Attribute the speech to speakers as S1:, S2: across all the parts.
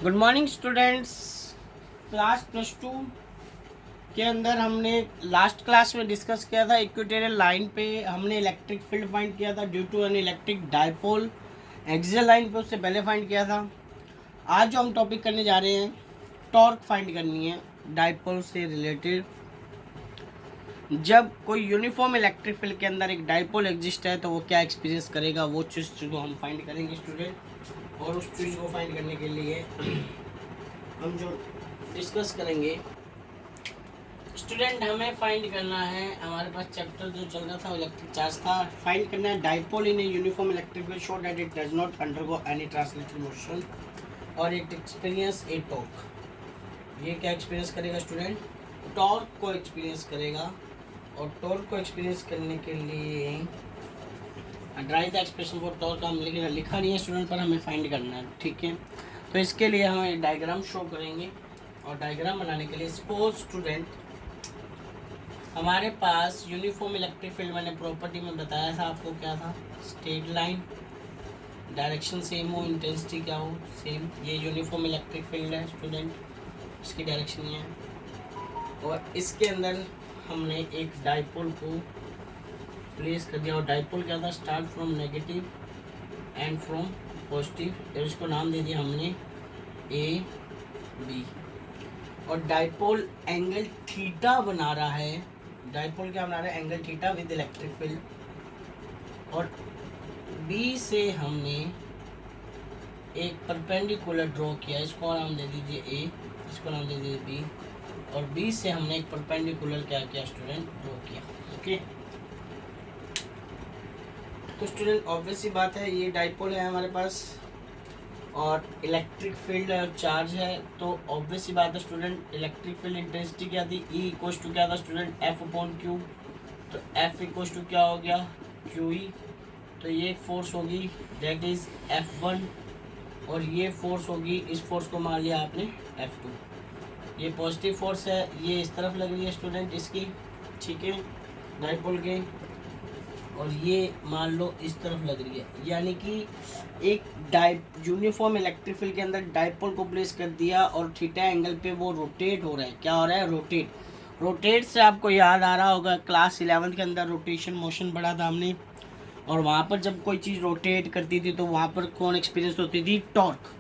S1: Good morning students. Class +2 के अंदर हमने लास्ट क्लास में डिस्कस किया था इक्वेटोरियल लाइन पे हमने इलेक्ट्रिक फील्ड फाइंड किया था due to an electric dipole. Axial line पे उससे पहले फाइंड किया था। आज जो हम टॉपिक करने जा रहे हैं, टॉर्क फाइंड करनी है डायपोल से रिलेटेड। जब कोई यूनिफॉर्म इलेक्ट्रिक फील्ड के अंदर एक डायपोल एग्जिस्ट है तो वो क्या एक्सपीरियंस करेगा, वो चीज़ को हम फाइंड करेंगे स्टूडेंट। और उस चीज़ को फाइंड करने के लिए हम जो डिस्कस करेंगे स्टूडेंट, हमें फाइंड करना है, हमारे पास चैप्टर जो चल रहा था इलेक्ट्रिक चार्ज था, फाइंड करना है dipole in a uniform electric field show that it does not undergo any translatory motion और इट एक्सपीरियंस ए टॉर्क। ये क्या एक्सपीरियंस करेगा स्टूडेंट? टॉर्क को एक्सपीरियंस करेगा। और टॉर्क को एक्सपीरियंस करने के लिए drive the expression for torque हम लिखा नहीं है स्टूडेंट, पर हमें फाइंड करना है, ठीक है। तो इसके लिए हम डायग्राम शो करेंगे और डायग्राम बनाने के लिए सपोज स्टूडेंट हमारे पास यूनिफॉर्म इलेक्ट्रिक फील्ड मैंने प्रॉपर्टी में बताया था आपको, क्या था? स्ट्रेट लाइन, डायरेक्शन सेम हो, इंटेंसिटी क्या हो, सेम। ये यूनिफॉर्म इलेक्ट्रिक फील्ड है स्टूडेंट, इसकी डायरेक्शन ये है। और इसके अंदर हमने एक डायपोल को प्लेस कर दिया और डायपोल क्या था? Start from negative and from positive, और इसको नाम दे दिया हमने ए बी। और डायपोल एंगल थीटा बना रहा है। डायपोल क्या बना रहा है? Angle theta with electric field. और बी से हमने एक परपेंडिकुलर ड्रॉ किया, इसको नाम दे दीजिए ए, इसको नाम दे दीजिए बी। और बी से हमने एक परपेंडिकुलर क्या किया स्टूडेंट? ड्रॉ किया, ओके। तो स्टूडेंट ऑब्वियस सी बात है, ये डायपोल है हमारे पास और इलेक्ट्रिक फील्ड और चार्ज है, तो ऑब्वियस सी बात है स्टूडेंट, इलेक्ट्रिक फील्ड इंटेंसिटी क्या थी? ई इक्वल्स टू क्या था स्टूडेंट? F upon Q. तो एफ इक्वल्स टू क्या हो गया? Q E. तो ये एक फोर्स होगी दैट इज F1 और ये फोर्स होगी, इस फोर्स को मान लिया आपने F2। ये पॉजिटिव फोर्स है, ये इस तरफ लग रही है स्टूडेंट इसकी, ठीक है, डायपोल के। और ये मान लो इस तरफ लग रही है, यानी कि एक यूनिफॉर्म इलेक्ट्रिक फील्ड के अंदर डायपोल को प्लेस कर दिया और थीटा एंगल पे वो रोटेट हो रहा है। क्या हो रहा है? रोटेट। रोटेट से आपको याद आ रहा होगा क्लास 11 के अंदर रोटेशन मोशन पढ़ा था हमने, और वहाँ पर जब कोई चीज़ रोटेट करती थी तो वहाँ पर कौन एक्सपीरियंस होती थी? टॉर्क।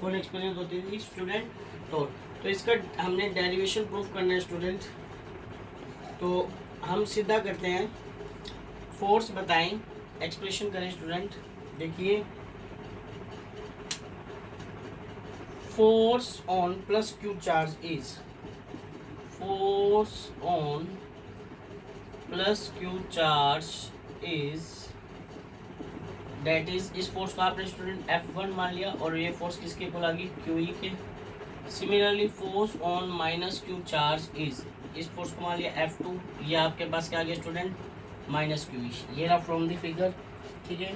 S1: कौन एक्सपीरियंस होती थी स्टूडेंट? टॉर्क। तो इसका हमने डेरिवेशन प्रूफ करना है स्टूडेंट, तो हम सीधा करते हैं, फोर्स बताएं, एक्सप्रेशन करें स्टूडेंट। देखिए, force on plus Q charge is, force on plus Q charge is that is, इस फोर्स को आपने स्टूडेंट F1 मान लिया और ये फोर्स किसके इक्वल आ गई? QE के। Similarly force on minus Q charge is, इस फोर्स को मान लिया F2, ये आपके पास क्या आ गया स्टूडेंट? Minus QE। ये रहा फ्रॉम द फिगर, ठीक है।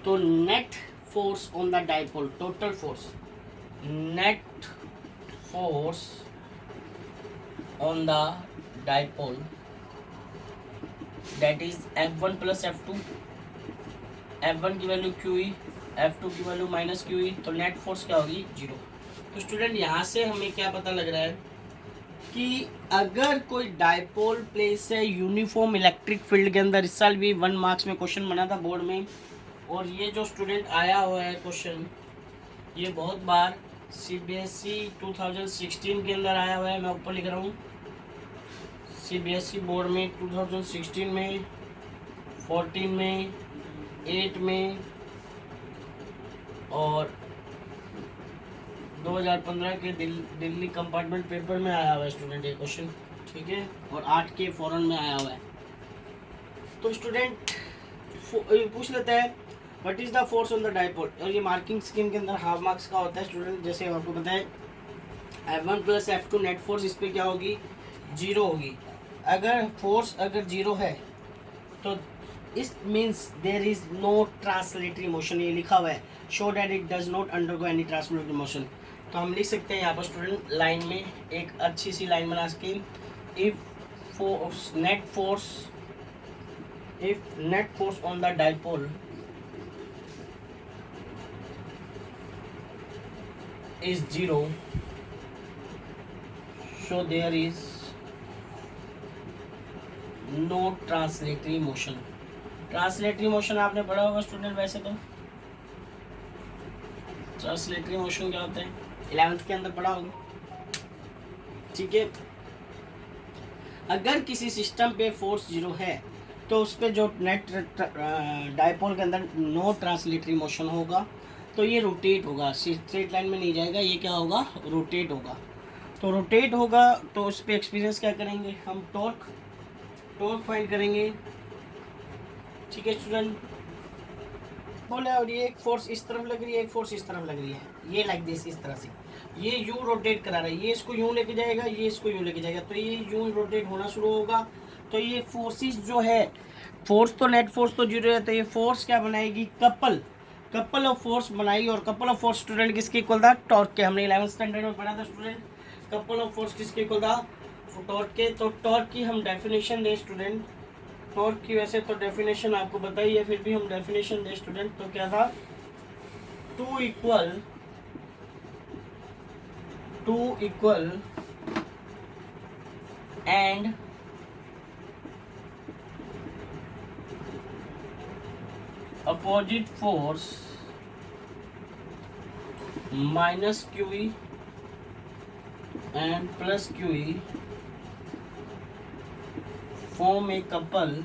S1: तो net force on the dipole, total force, net force on the dipole that is F1 plus F2। F1 की वैल्यू QE, F2 की वैल्यू माइनस QE, तो नेट फोर्स क्या होगी? 0। तो स्टूडेंट यहाँ से हमें क्या पता लग रहा है कि अगर कोई डायपोल प्लेस है यूनिफॉर्म इलेक्ट्रिक फील्ड के अंदर, इस साल भी 1 मार्क्स में क्वेश्चन बना था बोर्ड में, और ये जो स्टूडेंट आया हुआ है क्वेश्चन, ये बहुत बार CBSE 2016 के अंदर आया हुआ है, मैं ऊपर लिख रहा हूँ CBSE बोर्ड में 2016 में, 14 में, 8 में और 2015 के दिल्ली कंपार्टमेंट पेपर में आया हुआ है स्टूडेंट ये क्वेश्चन, ठीक है। और 8 के फॉरन में आया हुआ है। तो स्टूडेंट पूछ लेता है what is the force on the dipole, और ये मार्किंग स्कीम के अंदर हाफ मार्क्स का होता है स्टूडेंट। जैसे आपको पता है F1 plus F2 net force इस पर क्या होगी? 0 होगी। अगर फोर्स अगर 0 है तो इस means there is no translatory motion, ये लिखा हुआ है, show that it does not undergo any translatory motion. तो हम लिख सकते हैं यहाँ पर स्टूडेंट लाइन में एक अच्छी सी लाइन बना के, if net force on the dipole is 0, so there is no translatory motion. Translatory motion आपने पढ़ा होगा स्टूडेंट, वैसे तो ट्रांसलेटरी मोशन क्या होता है 11th के अंदर पढ़ा होगा, ठीक है। अगर किसी सिस्टम पे फोर्स 0 है तो उस पर जो नेट डायपोल के अंदर नो ट्रांसलेटरी मोशन होगा, तो ये रोटेट होगा, स्ट्रेट लाइन में नहीं जाएगा, ये क्या होगा, रोटेट होगा। तो रोटेट होगा तो उस पर एक्सपीरियंस क्या करेंगे हम, टॉर्क फाइंड करेंगे, ठीक है स्टूडेंट। बोले और ये एक फोर्स इस तरफ लग रही है, एक फोर्स इस तरफ लग रही है, ये लाइक दिस, इस तरह से ये यूं रोटेट करा रहा है, ये इसको यूं लेके जाएगा, ये इसको यूं लेके जाएगा, तो ये यूं रोटेट होना शुरू होगा। तो ये फोर्सेस जो है, फोर्स तो नेट फोर्स तो 0 है, तो ये फोर्स क्या बनाएगी, कपल ऑफ फोर्स बनाएगी। और कपल ऑफ फोर्स स्टूडेंट किसके इक्वल था, टॉर्क के। हमने 11th स्टैंडर्ड में पढ़ा था स्टूडेंट, कपल ऑफ फोर्स किसके इक्वल था, टॉर्क के। तो टॉर्क की हम डेफिनेशन दें स्टूडेंट, टॉर्क की वैसे तो डेफिनेशन आपको बताइए, फिर भी हम डेफिनेशन दें स्टूडेंट, तो क्या था, two equal and opposite force minus QE and plus QE form a couple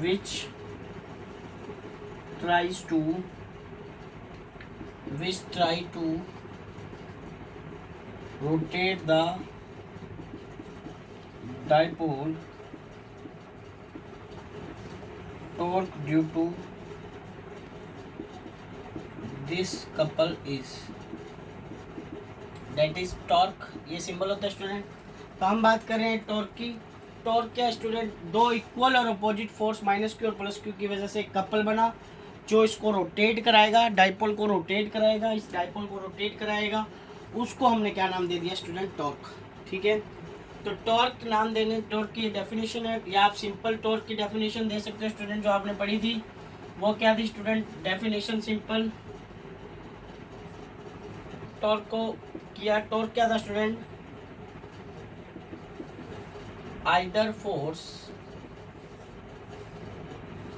S1: which try to rotate the dipole. Torque due to this couple is, that is torque, ये सिंबल होता है student. तो हम बात कर रहे हैं टॉर्क की। टॉर्क क्या स्टूडेंट, दो इक्वल और अपोजिट फोर्स माइनस Q और प्लस Q की वजह से एक कपल बना जो इसको रोटेट कराएगा, डाइपोल को रोटेट कराएगा, इस डाइपोल को रोटेट कराएगा, उसको हमने क्या नाम दे दिया स्टूडेंट, टॉर्क, ठीक है। तो टॉर्क नाम देने, टॉर्क की डेफिनेशन है, या आप सिंपल टॉर्क की डेफिनेशन दे सकते हैं स्टूडेंट, जो आपने पढ़ी थी वो क्या थी स्टूडेंट, डेफिनेशन सिंपल टॉर्क को किया। टॉर्क क्या था स्टूडेंट, either force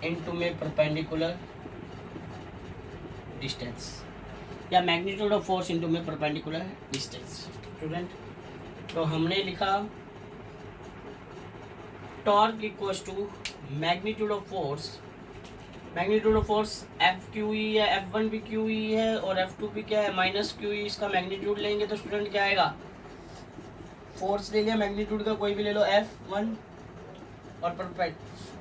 S1: into में perpendicular distance, या magnitude of force into में perpendicular distance स्टूडेंट। तो हमने लिखा torque equals to magnitude of force FQE है, F1 भी QE है और F2 भी क्या है, माइनस QE। इसका मैग्नीट्यूड लेंगे तो स्टूडेंट क्या आएगा, फोर्स ले लिया मैग्नीट्यूड का कोई भी ले लो F1, और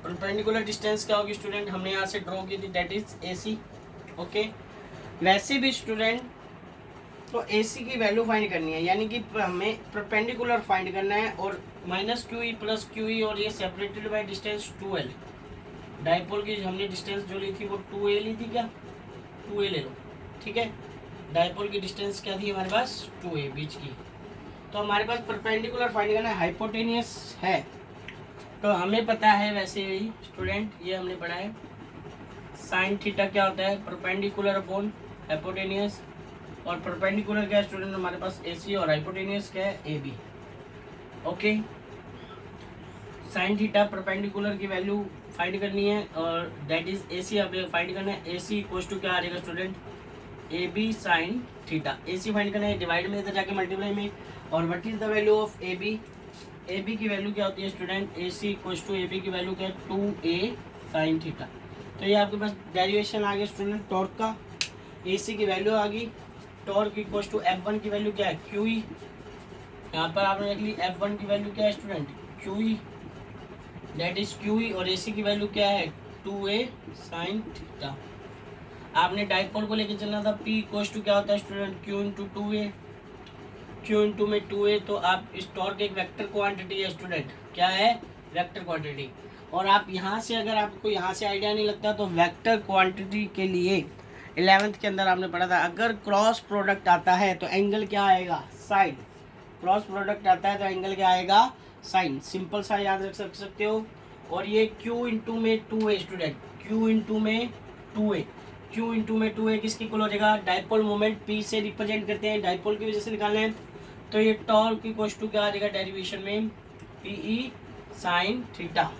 S1: परपेंडिकुलर डिस्टेंस क्या होगी स्टूडेंट, हमने यहाँ से ड्रॉ की थी, डेट इज AC, ओके। वैसे भी स्टूडेंट तो AC की वैल्यू फाइंड करनी है, यानी कि हमें परपेंडिकुलर फाइंड करना है, और माइनस QE प्लस QE, और ये separated by distance 2L। Dipole की हमने डिस्टेंस जो ली थी वो 2A ली थी, क्या 2A ले लो, ठीक है। डाइपोल की डिस्टेंस क्या थी हमारे पास, 2A बीच की। तो हमारे पास परपेंडिकुलर फाइंड करना है, हाइपोटेनियस है, तो हमें पता है वैसे ही स्टूडेंट, ये हमने पढ़ा है साइन थीटा क्या होता है, परपेंडिकुलर अपॉन हाइपोटेनियस। और परपेंडिकुलर क्या है स्टूडेंट हमारे पास AC, और हाइपोटेनियस क्या है AB, okay. Sine theta perpendicular की वैल्यू फाइंड करनी है, और दैट इज AC हमें फाइंड करना है। AC इक्वल्स टू क्या आ जाएगा student, AB sine theta. AC find करना है, डिवाइड में इधर जाके मल्टीप्लाई में, और what is the value of AB की वैल्यू क्या होती है student, AC equals to AB की वैल्यू क्या है, 2A साइन थीटा। तो ये आपके पास डेरिवेशन आ गया स्टूडेंट टॉर्क का। AC की वैल्यू आ गई, टॉर्क इक्वल्स टू F1 की वैल्यू क्या है, QE। यहाँ पर आपने रख ली F1 की वैल्यू क्या है student, QE, that is QE, और AC की वैल्यू क्या है, 2A साइन थीटा। आपने डाइपोल को लेके चलना था, P इक्वल्स टू क्या होता है student, Q into 2A, Q into में 2A। तो आप इस टॉर्क एक वेक्टर क्वांटिटी है स्टूडेंट, क्या है, वेक्टर क्वांटिटी। और आप यहाँ से, अगर आपको यहाँ से आइडिया नहीं लगता, तो वेक्टर क्वांटिटी के लिए 11th के अंदर आपने पढ़ा था, अगर क्रॉस प्रोडक्ट आता है तो एंगल क्या आएगा, साइन। क्रॉस प्रोडक्ट आता है तो एंगल क्या आएगा, साइन। सिंपल सा याद रख सकते हो। और ये Q इंटू में 2A स्टूडेंट, Q इंटू में 2A, Q इंटू में 2A किसकी इक्वल हो जाएगा, डाइपोल मोमेंट P से रिप्रेजेंट करते हैं, डाइपोल की वजह से निकालना है, तो ये टॉर्क इक्वल टू क्या आ जाएगा डेरिवेशन में PE साइन थीटा,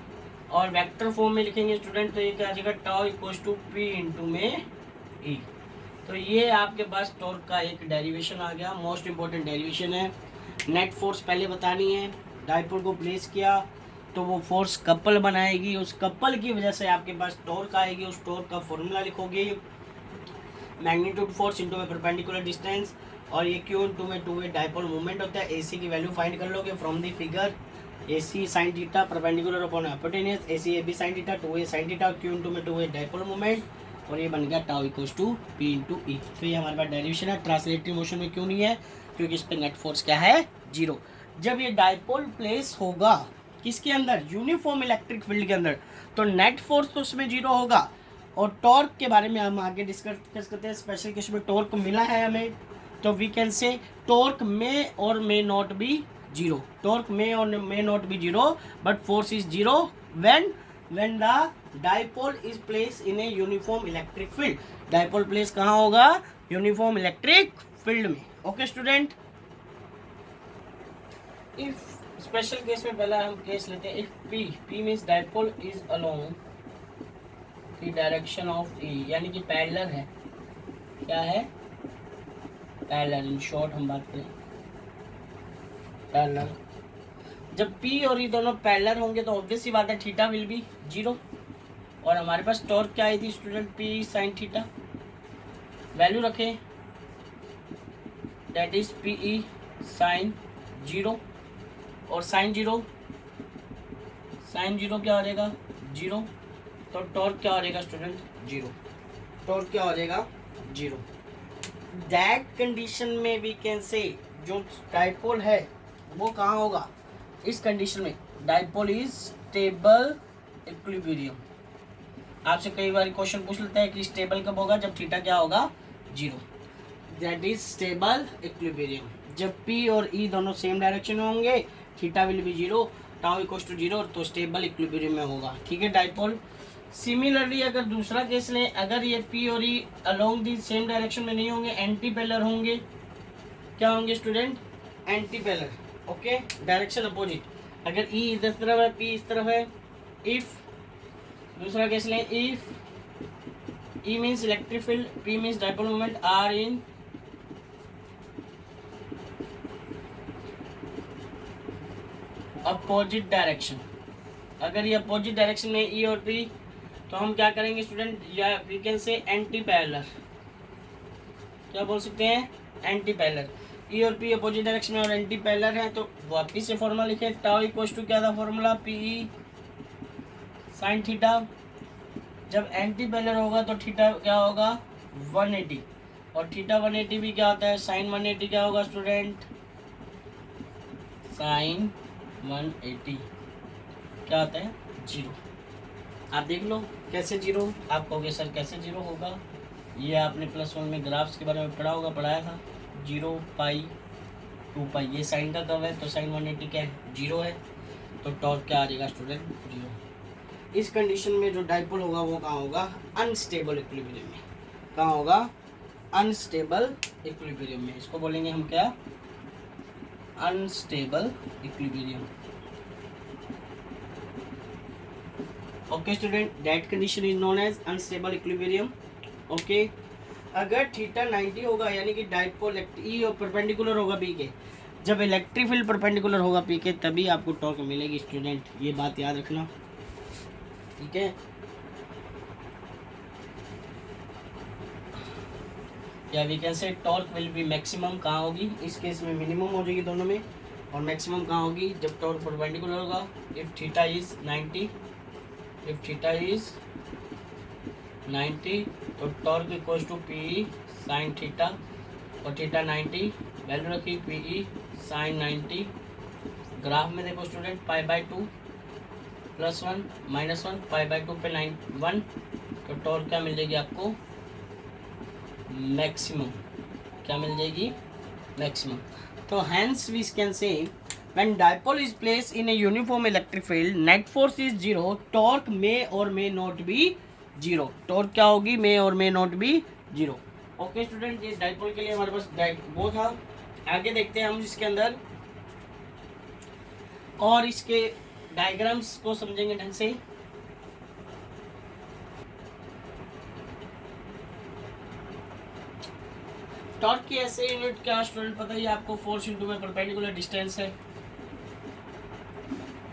S1: और वेक्टर फॉर्म में लिखेंगे स्टूडेंट तो ये क्या आ जाएगा टॉ इक्वल टू P इंटू में E। तो ये आपके पास टॉर्क का एक डेरिवेशन आ गया, मोस्ट इंपॉर्टेंट डेरिवेशन है। नेट फोर्स पहले बतानी है, डाइपोल को प्लेस किया तो वो फोर्स कपल बनाएगी, उस कपल की वजह से आपके पास टॉर्क आएगी, उस टॉर्क का फॉर्मूला लिखोगे मैग्नीट्यूड फोर्स इंटू में परपेंडिकुलर डिस्टेंस, और ये Q इंटू में 2A डाइपोल मूवमेंट होता है। AC की वैल्यू फाइंड कर लोगे from the figure, AC sine theta perpendicular upon hypotenuse, AC AB sine theta 2A sine theta, Q into में 2A डाइपोल मूवमेंट, और ये बन गया tau equals to P into E। तो ये हमारे पास डेरिवेशन है। ट्रांसलेटरी मोशन में क्यों नहीं है, क्योंकि इस पर नेट फोर्स क्या है, जीरो। जब ये डाइपोल प्लेस होगा किसके अंदर, यूनिफॉर्म इलेक्ट्रिक फील्ड के अंदर, तो नेट फोर्स तो उसमें जीरो होगा। और टॉर्क के बारे में हम आगे डिस्कस करते हैं, स्पेशल केस में टॉर्क मिला है हमें, तो वी कैन से टॉर्क में और may not be zero, torque में और may not be zero but force is zero when the dipole is placed in a uniform electric field। Dipole place कहाँ होगा, यूनिफॉर्म इलेक्ट्रिक फील्ड में। Okay student, if special case में पहला हम case लेते हैं, if P means dipole is along the direction of E, यानी कि पैरेलल है, क्या है पैरेलल, इन शॉर्ट हम बात करें पैरेलल। जब P और E दोनों पैरेलल होंगे तो ऑब्वियस सी बात है थीटा विल बी जीरो, और हमारे पास टॉर्क क्या आई थी student, P sine theta, value रखें that is PE sine zero, और साइन जीरो क्या हो जाएगा जीरो, तो टॉर्क क्या हो जाएगा स्टूडेंट जीरो, टॉर्क क्या हो जाएगा जीरो। दैट कंडीशन में वी कैन से जो डाइपोल है वो कहाँ होगा, इस कंडीशन में डाइपोल इज स्टेबल इक्विलिब्रियम। आपसे कई बार क्वेश्चन पूछ लेता है कि स्टेबल कब होगा, जब थीटा क्या होगा zero, that is stable equilibrium. जब P और E दोनों सेम डायरेक्शन में होंगे theta will be zero, tau equals to zero, तो स्टेबल इक्विलिब्रियम में होगा। ठीक है डाइपोल। सिमिलरली अगर दूसरा केस लें, अगर ये P और E along the same direction में नहीं होंगे, एंटी पैरेलल होंगे, क्या होंगे student anti parallel, okay direction opposite. अगर E इस तरफ है P इस तरफ है, इफ दूसरा केस लें, if E means electric field, P means dipole moment are in opposite direction, अगर ये अपोजिट डायरेक्शन में E और P, तो हम क्या करेंगे स्टूडेंट, या we can say anti parallel, क्या बोल सकते हैं एंटी पैरेलल। E और P अपोजिट डायरेक्शन में और एंटी पैरेलल है, तो वापिस से फॉर्मूला लिखे, टाउ इक्वल्स टू क्या था फॉर्मूला, PE साइन थीटा। जब एंटी पैरेलल होगा तो थीटा क्या होगा 180, और थीटा 180 भी क्या होता है, साइन 180 क्या होगा स्टूडेंट, साइन 180 क्या होता है जीरो। आप देख लो कैसे जीरो, आप कहोगे सर कैसे जीरो होगा, ये आपने +1 में ग्राफ्स के बारे में पढ़ाया था, 0 पाई 2 पाई, ये साइन का कर्व है तो साइन 180 क्या है जीरो है, तो टॉर्क क्या आ जाएगा स्टूडेंट जीरो। इस कंडीशन में जो डाइपोल होगा वो कहाँ होगा, अनस्टेबल इक्विलिब्रियम में, कहाँ होगा अनस्टेबल इक्विलिब्रियम में, इसको बोलेंगे हम क्या unstable equilibrium. Okay student, that condition is known as unstable equilibrium. Okay, अगर थीटा 90 होगा यानी कि डाइपोल E और परपेंडिकुलर होगा P के, जब इलेक्ट्रिक फील्ड परपेंडिकुलर होगा P के तभी आपको टॉर्क मिलेगी स्टूडेंट, ये बात याद रखना। ठीक है, या we can say torque will be maximum कहाँ होगी, इस केस में मिनिमम हो जाएगी दोनों में, और मैक्सिमम कहाँ होगी जब टॉर्क परपेंडिकुलर होगा, if theta is 90, if theta is 90 तो torque equals to PE sine theta, और थीटा 90 वैल्यू रखी PE साइन 90। ग्राफ में देखो स्टूडेंट π/2 +1 -1 π/2 पे 1, तो टॉर्क क्या मिल जाएगी आपको मैक्सिमम, क्या मिल जाएगी मैक्सिमम। तो hence we can say when dipole is placed in a uniform electric field net force is 0, torque may or may not be zero. Torque क्या होगी, मे और may not be zero. Okay student, ये dipole के लिए हमारे पास वो था। आगे देखते हैं हम इसके अंदर और इसके डायग्राम्स को समझेंगे ढंग से। टॉर्क की ऐसे यूनिट क्या स्टूडेंट पता ही आपको, फोर्स इंटू में परपेंडिकुलर डिस्टेंस है।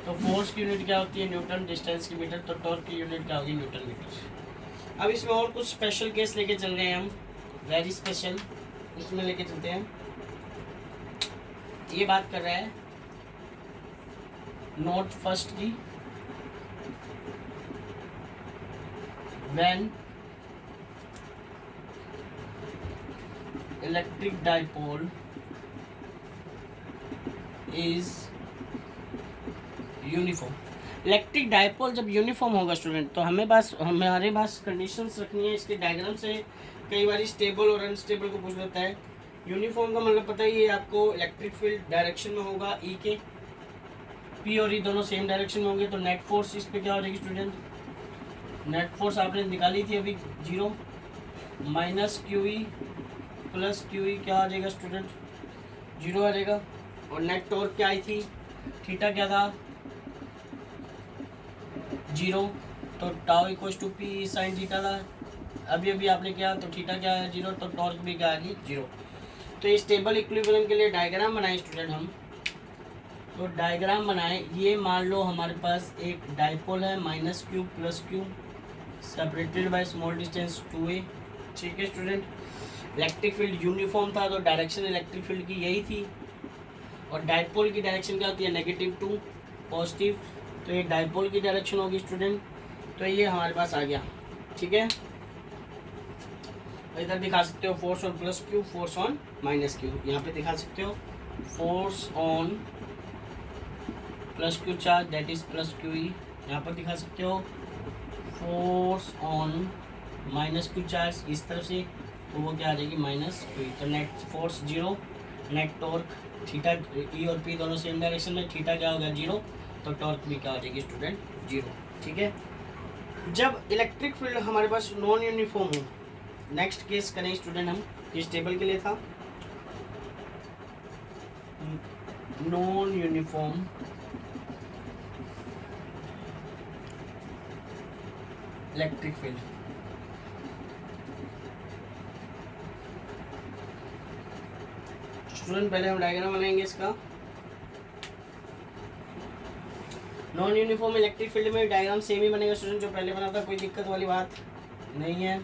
S1: तो फोर्स की यूनिट क्या होती है, न्यूटन, डिस्टेंस की मीटर, तो टॉर्क की यूनिट क्या होगी, न्यूटन मीटर। अब इसमें और कुछ स्पेशल केस लेके चल रहे हैं हम, वेरी स्पेशल, इसमें लेके चलते हैं। ये बात कर रहा है नोट फर्स्ट की, when electric dipole is uniform. Electric dipole जब यूनिफॉर्म होगा स्टूडेंट, तो हमारे पास कंडीशंस रखनी है इसके डायग्राम से। कई बार स्टेबल और अनस्टेबल को पूछ लेता है। यूनिफॉर्म का मतलब पता ही है आपको, इलेक्ट्रिक फील्ड डायरेक्शन में होगा ई के, पी और ई दोनों सेम डायरेक्शन में होंगे। तो नेट फोर्स इस पे क्या हो जाएगी स्टूडेंट, नेट फोर्स आपने निकाली थी अभी, zero, minus Q E plus Q E क्या आ जाएगा स्टूडेंट, जीरो आ जाएगा। और नेट टॉर्क क्या आई थी, थीटा क्या था, जीरो। तो tau equal to P sine theta था, अभी अभी आपने किया, तो थीटा क्या है, जीरो, तो टॉर्क भी क्या आएगी, जीरो। तो ये स्टेबल इक्विलिब्रियम के लिए डायग्राम बनाए स्टूडेंट हम। तो डायग्राम बनाए, ये मान लो हमारे पास एक डाइपोल है, minus Q plus Q, separated by small distance 2a। ठीक है स्टूडेंट, इलेक्ट्रिक फील्ड यूनिफॉर्म था, तो डायरेक्शन इलेक्ट्रिक फील्ड की यही थी। और डाइपोल की डायरेक्शन क्या होती है, नेगेटिव टू पॉजिटिव। तो ये डाइपोल की डायरेक्शन होगी स्टूडेंट। तो ये हमारे पास आ गया, ठीक है। इधर दिखा सकते हो force on plus Q, force on minus Q. यहाँ पे दिखा सकते हो force on plus Q charge, that is plus Q E. यहाँ पर दिखा सकते हो force on minus Q charge इस तरफ से, तो वो क्या आ जाएगी, माइनस क्यू ई। तो net force zero, net torque theta, E और पी दोनों सेम डायरेक्शन में, थीटा क्या होगा, जीरो, तो टॉर्क भी क्या हो जाएगी स्टूडेंट, जीरो। ठीक है, जब इलेक्ट्रिक फील्ड हमारे पास नॉन यूनिफॉर्म हो, नेक्स्ट केस करें स्टूडेंट हम, किस टेबल के लिए था, non uniform electric field. Student पहले हम डायग्राम बनाएंगे इसका। नॉन यूनिफॉर्म इलेक्ट्रिक फील्ड में डायग्राम सेम ही बनेगा स्टूडेंट जो पहले बना था, कोई दिक्कत वाली बात नहीं है।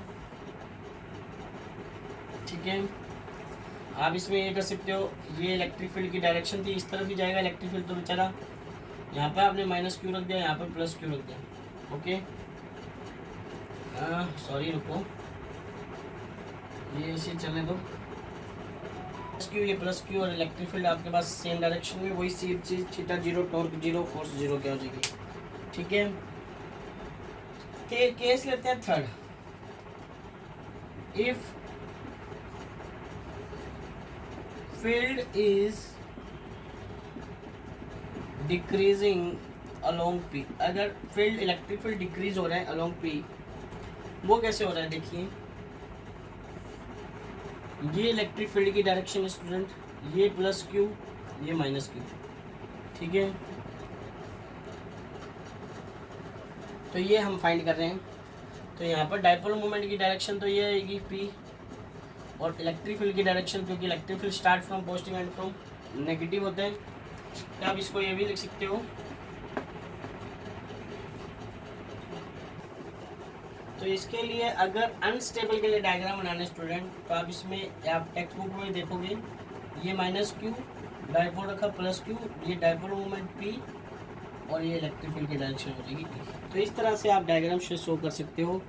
S1: ठीक है, आप इसमें ये कर सकते हो, ये इलेक्ट्रिक फील्ड की डायरेक्शन थी, इस तरफ ही जाएगा इलेक्ट्रिक फील्ड, तो बेचारा यहाँ पर आपने माइनस क्यू रख दिया, यहाँ पर प्लस क्यू रख दिया। ओके, सॉरी रुको, ये इसे चलने दो, प्लस क्यू, ये प्लस क्यू, और इलेक्ट्रिक फील्ड आपके पास सेम डायरेक्शन में, वही सेम चीज, theta zero, torque zero, force zero क्या हो जाएगी। ठीक है, केस लेते हैं third. If field is decreasing along P, अगर फील्ड इलेक्ट्रिक फील्ड डिक्रीज हो रहा है अलोंग पी, वो कैसे हो रहा है, देखिए ये इलेक्ट्रिक फील्ड की डायरेक्शन है स्टूडेंट, ये प्लस क्यू, ये माइनस क्यू। ठीक है, तो ये हम फाइंड कर रहे हैं। तो यहाँ पर डाइपोल मोमेंट की डायरेक्शन तो ये आएगी पी, और इलेक्ट्रिक फील्ड की डायरेक्शन, क्योंकि electric field start from positive and from negative होते हैं, तो आप इसको ये भी लिख सकते हो। तो इसके लिए अगर अनस्टेबल के लिए डायग्राम बनाना स्टूडेंट, तो आप इसमें आप टेक्स्ट बुक में देखोगे, ये माइनस क्यू, डाइपोल रखा प्लस क्यू, ये डाइपोल मोमेंट पी, और ये इलेक्ट्रिक फील्ड की डायरेक्शन हो जाएगी पी। तो इस तरह से आप डायग्राम से शो कर सकते हो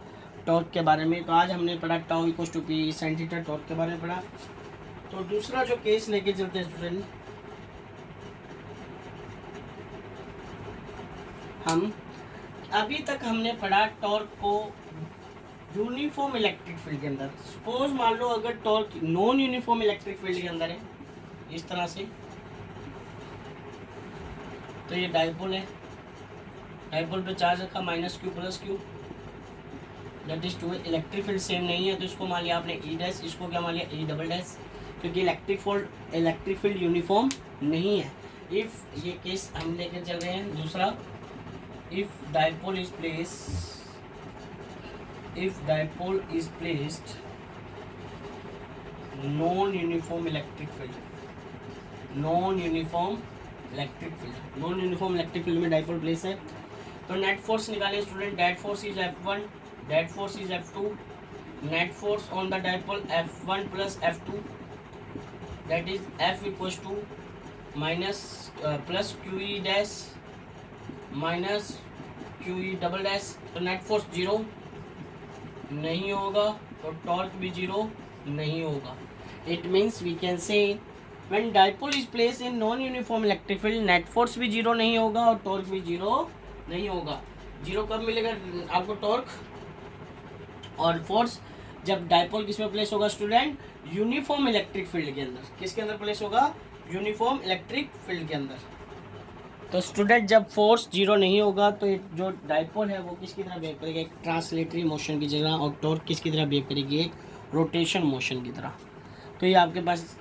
S1: टॉर्क के बारे में। तो आज हमने पढ़ा tau equal to P sine theta, torque के बारे में पढ़ा। तो दूसरा जो केस लेके चलते हैं स्टूडेंट हम, अभी तक हमने पढ़ा टॉर्क को यूनिफॉर्म इलेक्ट्रिक फील्ड के अंदर। सपोज मान लो अगर torque non uniform electric field के अंदर है इस तरह से, तो ये डाइपोल है, डाइपोल पे चार्ज रखा minus Q plus Q, that is to electric field same नहीं है तो इसको मान लिया आपने ई डैश, इसको क्या मान लिया ई डबल डैश, क्योंकि इलेक्ट्रिक फील्ड यूनिफॉर्म नहीं है। इफ ये केस हम लेकर चल रहे हैं दूसरा, if dipole is placed non uniform electric field में डाइपोल प्लेस है तो नेट फोर्स निकालिए student. That force is F1, that force is F2, net force on the dipole F1 plus F2, that is F equals to minus plus QE dash minus QE double dash. तो net force 0 नहीं होगा और torque भी 0 नहीं होगा। It means we can say when dipole is placed in non uniform electric field, net force भी 0 नहीं होगा और टॉर्क भी 0 नहीं होगा। 0 कब मिलेगा आपको टॉर्क और फोर्स? जब डाइपोल किस में प्लेस होगा स्टूडेंट? यूनिफॉर्म इलेक्ट्रिक फील्ड के अंदर। किसके अंदर प्लेस होगा? यूनिफॉर्म इलेक्ट्रिक फील्ड के अंदर। तो स्टूडेंट जब फोर्स 0 नहीं होगा तो जो डाइपोल है वो किसकी तरह बिहेव करेगा? एक ट्रांसलेटरी मोशन की जगह, और टॉर्क किसकी तरह बिहेव करेगी? एक रोटेशन मोशन की तरह। तो ये आपके पास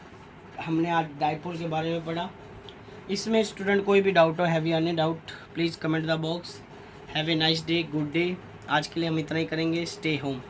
S1: हमने आज डाइपोल के बारे में पढ़ा। इसमें स्टूडेंट कोई भी डाउट हो, have any doubt, please comment the box. Have a nice day, good day. आज के लिए हम इतना ही करेंगे। Stay home.